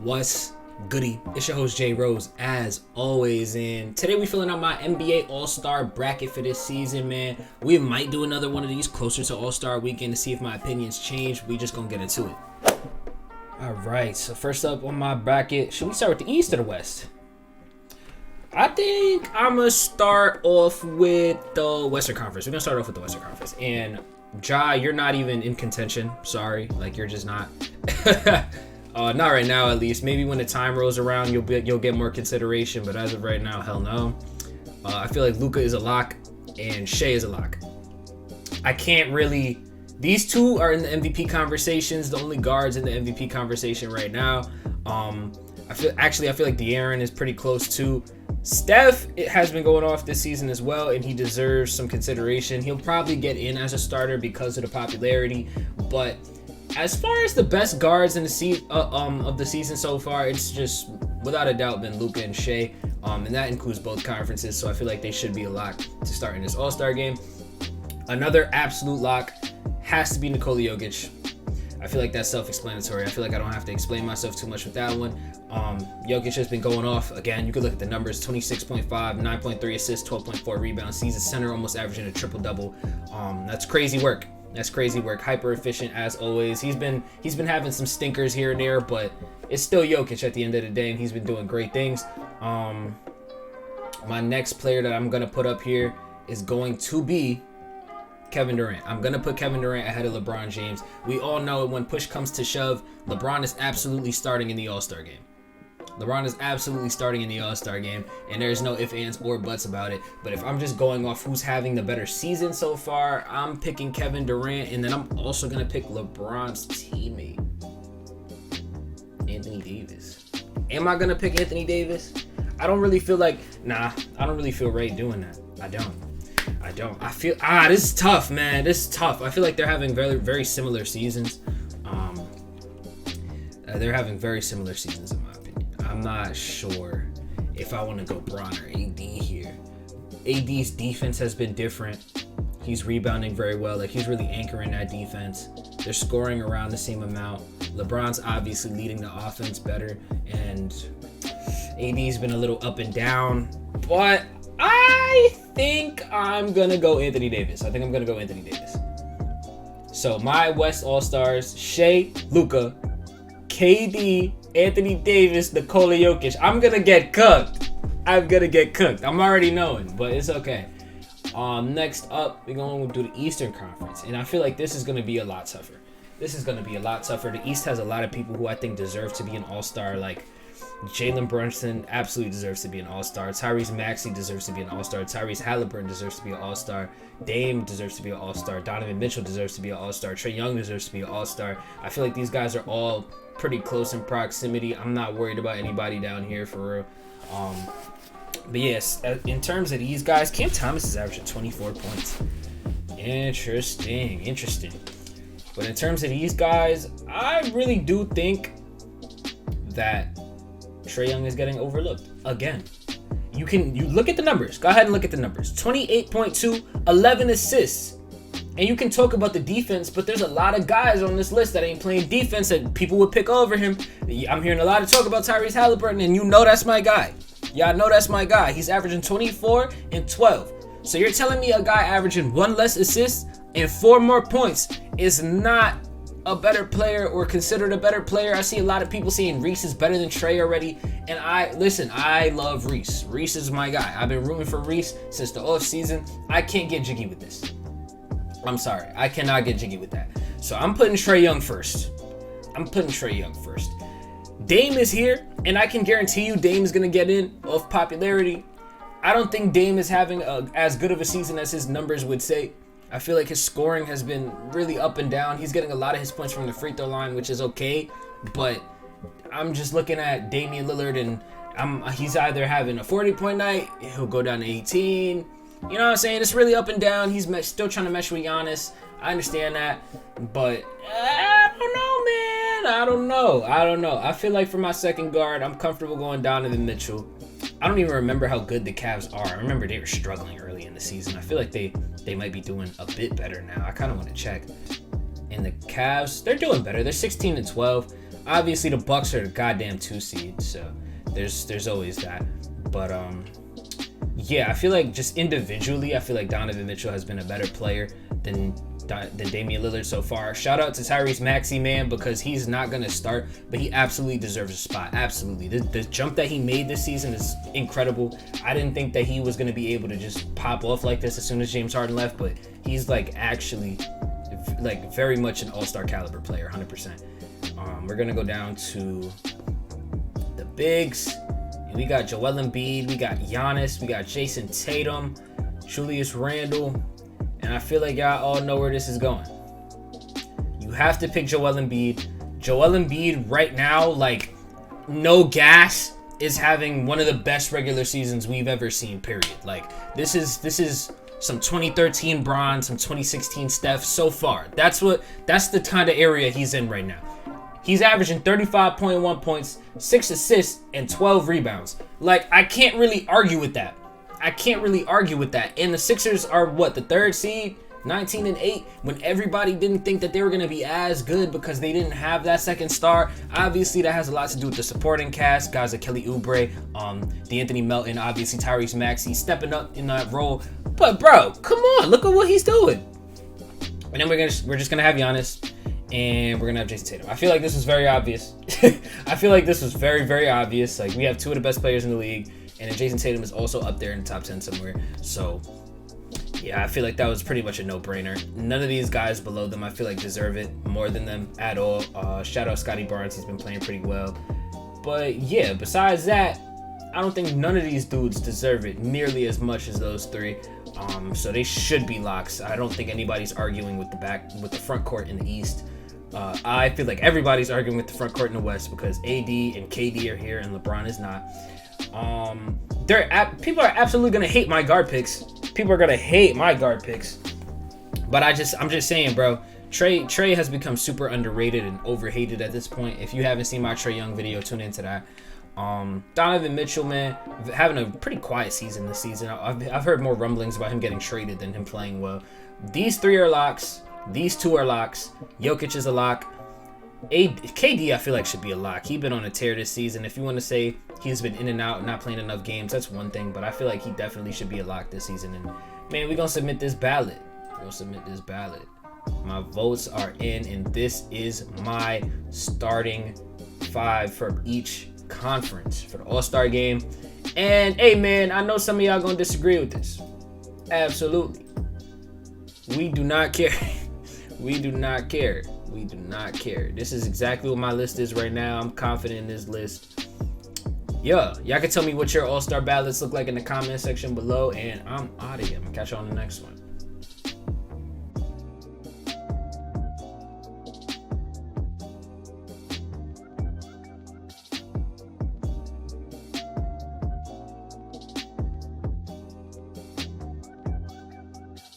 What's goody? It's your host Jay Rose as always, and today we filling out my NBA All-Star bracket for this season, man. We might do another one of these closer to All-Star weekend to see if my opinions change. We just gonna get into it. All right, so first up on my bracket, should we start with the East or the West? I think I'm gonna start off with the Western Conference. We're gonna start off with the Western Conference, and Ja, you're not even in contention. Sorry, like you're just not. Not right now, at least. Maybe when the time rolls around, you'll get more consideration. But as of right now, hell no. I feel like Luka is a lock and Shea is a lock. I can't really. These two are in the MVP conversations. The only guards in the MVP conversation right now. I feel like De'Aaron is pretty close too. Steph, it has been going off this season as well, and he deserves some consideration. He'll probably get in as a starter because of the popularity, but as far as the best guards in the of the season so far, it's just without a doubt been Luka and Shea, and that includes both conferences. So I feel like they should be a lock to start in this All-Star game. Another absolute lock has to be Nikola Jokic. I feel like that's self-explanatory. I feel like I don't have to explain myself too much with that one. Jokic has been going off. Again, you could look at the numbers: 26.5, 9.3 assists, 12.4 rebounds. He's a center, almost averaging a triple-double. That's crazy work. That's crazy work. Hyper efficient as always. He's been having some stinkers here and there, but it's still Jokic at the end of the day, and he's been doing great things. My next player that I'm gonna put up here is going to be Kevin Durant. I'm gonna put Kevin Durant ahead of LeBron James. We all know when push comes to shove, LeBron is absolutely starting in the All-Star game. LeBron is absolutely starting in the All-Star game, and there's no ifs, ands, or buts about it. But if I'm just going off who's having the better season so far, I'm picking Kevin Durant, and then I'm also going to pick LeBron's teammate, Anthony Davis. Am I going to pick Anthony Davis? I don't really feel like, I don't really feel right doing that. I don't. I feel, this is tough, man. This is tough. I feel like they're having very, very similar seasons. They're having very similar seasons in my opinion. I'm not sure if I want to go Bron or AD here. AD's defense has been different. He's rebounding very well. Like, he's really anchoring that defense. They're scoring around the same amount. LeBron's obviously leading the offense better, and AD's been a little up and down. But I think I'm going to go Anthony Davis. So my West All-Stars: Shea, Luka, KD, Anthony Davis, Nikola Jokic. I'm gonna get cooked. I'm already knowing, but it's okay. Next up, we're going to do the Eastern Conference, and I feel like this is gonna be a lot tougher. The East has a lot of people who I think deserve to be an All-Star. Like Jalen Brunson absolutely deserves to be an All-Star. Tyrese Maxey deserves to be an All-Star. Tyrese Halliburton deserves to be an All-Star. Dame deserves to be an All-Star. Donovan Mitchell deserves to be an All-Star. Trae Young deserves to be an All-Star. I feel like these guys are all pretty close in proximity. I'm not worried about anybody down here for real. But yes, in terms of these guys, Cam Thomas is averaging 24 points. Interesting. But in terms of these guys, I really do think that Trae Young is getting overlooked again. You look at the numbers. Go ahead and look at the numbers. 28.2, 11 assists. And you can talk about the defense, but there's a lot of guys on this list that ain't playing defense that people would pick over him. I'm hearing a lot of talk about Tyrese Halliburton, and you know that's my guy. Y'all know that's my guy. He's averaging 24 and 12. So you're telling me a guy averaging one less assist and 4 more points is not a better player or considered a better player? I see a lot of people saying Reese is better than Trae already, and I love Reese. Reese is my guy. I've been rooting for Reese since the off season. I can't get jiggy with this. I'm sorry, I cannot get jiggy with that. So I'm putting Trae Young first. Dame is here, and I can guarantee you Dame is going to get in off popularity. I don't think Dame is having as good of a season as his numbers would say. I feel like his scoring has been really up and down. He's getting a lot of his points from the free throw line, which is okay. But I'm just looking at Damian Lillard, and he's either having a 40-point night, he'll go down to 18. You know what I'm saying? It's really up and down. He's still trying to mesh with Giannis. I understand that. But I don't know, man. I don't know. I feel like for my second guard, I'm comfortable going Donovan Mitchell. I don't even remember how good the Cavs are. I remember they were struggling early in the season. I feel like they might be doing a bit better now. I kind of want to check. And the Cavs, they're doing better. They're 16 and 12. Obviously, the Bucks are the goddamn 2 seed, so there's always that. But yeah, I feel like just individually, I feel like Donovan Mitchell has been a better player than Damian Lillard so far. Shout out to Tyrese Maxey, man, because he's not going to start, but he absolutely deserves a spot. Absolutely. The jump that he made this season is incredible. I didn't think that he was going to be able to just pop off like this as soon as James Harden left, but he's like actually like very much an all-star caliber player, 100%. We're going to go down to the bigs. We got Joel Embiid, we got Giannis, we got Jason Tatum, Julius Randle, and I feel like y'all all know where this is going. You have to pick Joel Embiid. Joel Embiid right now, like, no gas, is having one of the best regular seasons we've ever seen, period. Like, this is some 2013 Bron, some 2016 Steph so far. That's the kind of area he's in right now. He's averaging 35.1 points, 6 assists, and 12 rebounds. Like, I can't really argue with that. And the Sixers are what, the 3rd seed? 19-8, when everybody didn't think that they were going to be as good because they didn't have that second star. Obviously, that has a lot to do with the supporting cast. Guys like Kelly Oubre, DeAnthony Melton, obviously Tyrese Maxey stepping up in that role. But, bro, come on. Look at what he's doing. And then we're just going to have Giannis. And we're going to have Jason Tatum. I feel like this was very obvious. Very, very obvious. Like, we have 2 of the best players in the league. And then Jason Tatum is also up there in the top 10 somewhere. So, yeah, I feel like that was pretty much a no-brainer. None of these guys below them, I feel like, deserve it more than them at all. Shout out Scotty Barnes. He's been playing pretty well. But, yeah, besides that, I don't think none of these dudes deserve it nearly as much as those 3. So they should be locks. I don't think anybody's arguing with the front court in the East. I feel like everybody's arguing with the front court in the West because AD and KD are here and LeBron is not. People are absolutely gonna hate my guard picks. But I'm just saying, bro. Trey has become super underrated and overhated at this point. If you haven't seen my Trey Young video, tune into that. Donovan Mitchell, man, having a pretty quiet season this season. I've heard more rumblings about him getting traded than him playing well. These 3 are locks. These 2 are locks. Jokic is a lock. KD, I feel like, should be a lock. He's been on a tear this season. If you want to say he's been in and out, not playing enough games, that's one thing. But I feel like he definitely should be a lock this season. And, man, we're going to submit this ballot. My votes are in, and this is my starting 5 for each conference for the All-Star game. And, hey, man, I know some of y'all going to disagree with this. Absolutely. We do not care. We do not care. This is exactly what my list is right now. I'm confident in this list. Yeah, y'all can tell me what your all-star ballots look like in the comment section below, and I'm out of here. I'm gonna catch you on the next one.